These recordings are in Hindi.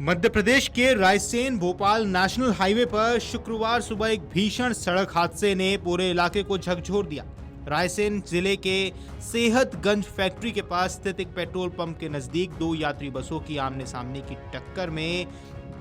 मध्य प्रदेश के रायसेन भोपाल नेशनल हाईवे पर शुक्रवार सुबह एक भीषण सड़क हादसे ने पूरे इलाके को झकझोर दिया। रायसेन जिले के सेहतगंज फैक्ट्री के पास स्थित एक पेट्रोल पंप के नजदीक दो यात्री बसों की आमने सामने की टक्कर में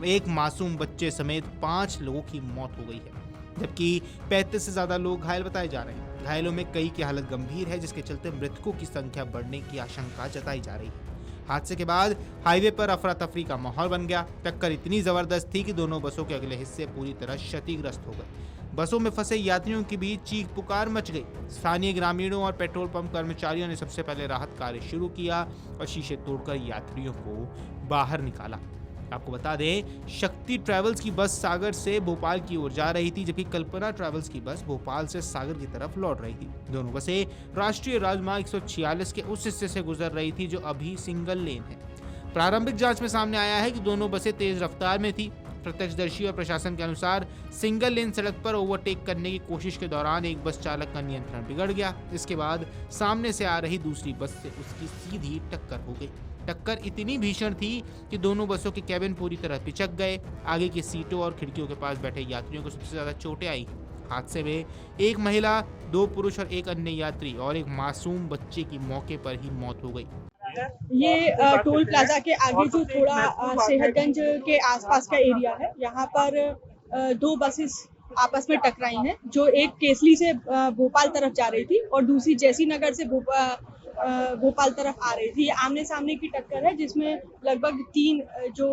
एक मासूम बच्चे समेत 5 लोगों की मौत हो गई है, जबकि 35 से ज्यादा लोग घायल बताए जा रहे हैं। घायलों में कई की हालत गंभीर है, जिसके चलते मृतकों की संख्या बढ़ने की आशंका जताई जा रही है। हादसे के बाद हाईवे पर अफरा तफरी का माहौल बन गया। टक्कर इतनी जबरदस्त थी कि दोनों बसों के अगले हिस्से पूरी तरह क्षतिग्रस्त हो गए। बसों में फंसे यात्रियों के बीच चीख पुकार मच गई। स्थानीय ग्रामीणों और पेट्रोल पंप कर्मचारियों ने सबसे पहले राहत कार्य शुरू किया और शीशे तोड़कर यात्रियों को बाहर निकाला। आपको बता दें, शक्ति ट्रैवल्स की बस सागर से भोपाल की ओर जा रही थी, जबकि कल्पना ट्रैवल्स की बस भोपाल से सागर की तरफ लौट रही थी। दोनों बसें राष्ट्रीय राजमार्ग 146 के उस हिस्से से गुजर रही थी जो अभी सिंगल लेन है। प्रारंभिक जांच में सामने आया है कि दोनों बसें तेज रफ्तार में थी। प्रत्यक्षदर्शी और प्रशासन के अनुसार सिंगल लेन सड़क पर ओवरटेक करने की कोशिश के दौरान एक बस चालक का नियंत्रण बिगड़ गया। इसके बाद सामने से आ रही दूसरी बस से उसकी सीधी टक्कर हो गई। टक्कर इतनी भीषण थी कि दोनों बसों के कैबिन पूरी तरह पिचक गए। आगे की सीटों और खिड़कियों के पास बैठे यात्रियों को सबसे ज्यादा चोटें आई। हादसे में एक महिला, 2 पुरुष और एक अन्य यात्री और एक मासूम बच्चे की मौके पर ही मौत हो गई। ये टोल प्लाजा के आगे जो थोड़ा सेहतगंज के आसपास का एरिया है, यहाँ पर 2 बसेस आपस में टकराई हैं, जो एक केसली से भोपाल तरफ जा रही थी और दूसरी जैसी नगर से भोपाल तरफ आ रही थी। आमने सामने की टक्कर है, जिसमें लगभग 3 जो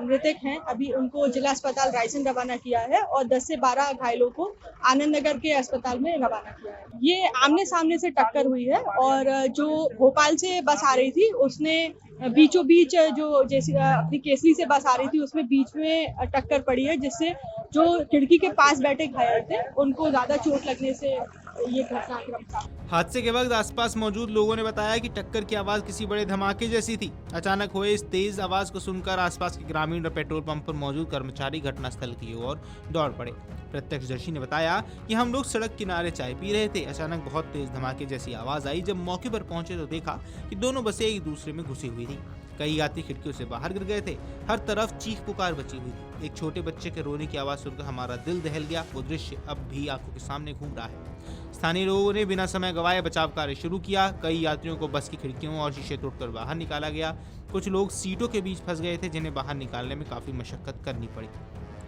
मृतक हैं अभी उनको जिला अस्पताल रायसेन रवाना किया है और 10 से 12 घायलों को आनंद नगर के अस्पताल में रवाना किया है। ये आमने सामने से टक्कर हुई है और जो भोपाल से बस आ रही थी उसने बीचों बीच जो जैसी अपनी केसरी से बस आ रही थी उसमें बीच में टक्कर पड़ी है, जिससे जो खिड़की के पास बैठे घायल थे उनको ज्यादा चोट लगने से ये घटनाक्रम था। हादसे के वक्त आसपास मौजूद लोगों ने बताया कि टक्कर की आवाज किसी बड़े धमाके जैसी थी। अचानक हुए इस तेज आवाज को सुनकर आसपास के ग्रामीण और पेट्रोल पंप पर मौजूद कर्मचारी घटनास्थल की ओर दौड़ पड़े। प्रत्यक्षदर्शी ने बताया कि हम लोग सड़क किनारे चाय पी रहे थे। अचानक बहुत तेज धमाके जैसी आवाज आई। जब मौके पर पहुंचे तो देखा कि दोनों बसें एक दूसरे में घुसी हुई थी। कई यात्री खिड़कियों से बाहर गिर गए थे। हर तरफ चीख पुकार बची हुई थी। एक छोटे बच्चे के रोने की आवाज सुनकर हमारा दिल दहल गया। वो दृश्य अब भी आंखों के सामने घूम रहा है। स्थानीय लोगों ने बिना समय गवाए बचाव कार्य शुरू किया। कई यात्रियों को बस की खिड़कियों और शीशे तोड़कर बाहर निकाला गया। कुछ लोग सीटों के बीच फंस गए थे, जिन्हें बाहर निकालने में काफी मशक्कत करनी पड़ी।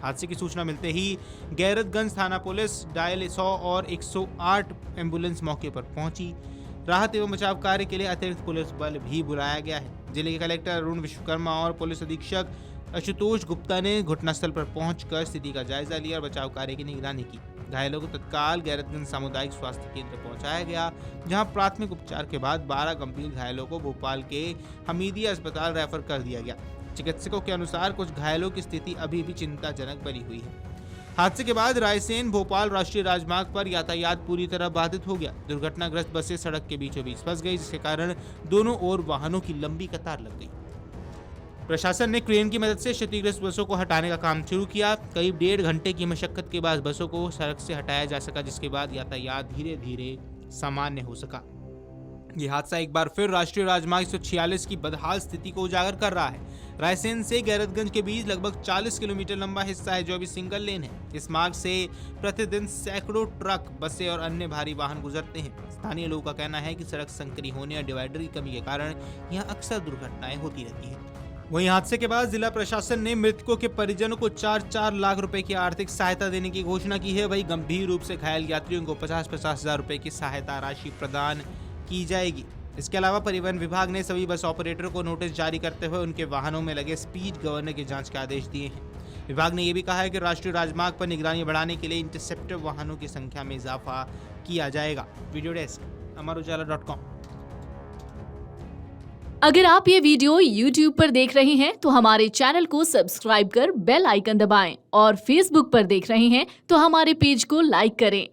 हादसे की सूचना मिलते ही गैरतगंज थाना पुलिस, डायल 100 और 108 एम्बुलेंस मौके पर पहुंची। राहत एवं बचाव कार्य के लिए अतिरिक्त पुलिस बल भी बुलाया गया है। जिले के कलेक्टर अरुण विश्वकर्मा और पुलिस अधीक्षक आशुतोष गुप्ता ने घटनास्थल पर पहुंचकर स्थिति का जायजा लिया और बचाव कार्य की निगरानी की। घायलों को तत्काल गैरतगंज सामुदायिक स्वास्थ्य केंद्र पहुंचाया गया, जहां प्राथमिक उपचार के बाद 12 गंभीर घायलों को भोपाल के हमीदिया अस्पताल रेफर कर दिया गया। चिकित्सकों के अनुसार कुछ घायलों की स्थिति अभी भी चिंताजनक बनी हुई है। हादसे के बाद रायसेन भोपाल राष्ट्रीय राजमार्ग पर यातायात पूरी तरह बाधित हो गया। दुर्घटनाग्रस्त बसें सड़क के बीचों बीच फंस गई, जिसके कारण दोनों ओर वाहनों की लंबी कतार लग गई। प्रशासन ने क्रेन की मदद से क्षतिग्रस्त बसों को हटाने का काम शुरू किया। करीब 1.5 घंटे की मशक्कत के बाद बसों को सड़क से हटाया जा सका, जिसके बाद यातायात धीरे धीरे सामान्य हो सका। ये हादसा एक बार फिर राष्ट्रीय राजमार्ग 146 की बदहाल स्थिति को उजागर कर रहा है। रायसेन से गैरतगंज के बीच लगभग 40 किलोमीटर लंबा हिस्सा है, जो अभी सिंगल लेन है। इस मार्ग से प्रतिदिन सैकड़ों ट्रक, बसें और अन्य भारी वाहन गुजरते हैं। स्थानीय लोगों का कहना है कि सड़क संकरी होने और डिवाइडर की कमी के कारण यहाँ अक्सर दुर्घटनाएं होती रहती हैं। वहीं हादसे के बाद जिला प्रशासन ने मृतकों के परिजनों को 4-4 लाख रुपए की आर्थिक सहायता देने की घोषणा की है। वहीं गंभीर रूप से घायल यात्रियों को 50-50 हजार रुपए की सहायता राशि प्रदान की जाएगी। इसके अलावा परिवहन विभाग ने सभी बस ऑपरेटरों को नोटिस जारी करते हुए उनके वाहनों में लगे स्पीड गवर्नर की जांच के आदेश दिए हैं। विभाग ने यह भी कहा है कि राष्ट्रीय राजमार्ग पर निगरानी बढ़ाने के लिए इंटरसेप्टर वाहनों की संख्या में इजाफा किया जाएगा। वीडियो डेस्क अमरउजाला.com। अगर आप ये वीडियो YouTube पर देख रहे हैं तो हमारे चैनल को सब्सक्राइब कर बेल आइकन दबाएं और Facebook पर देख रहे हैं तो हमारे पेज को लाइक करें।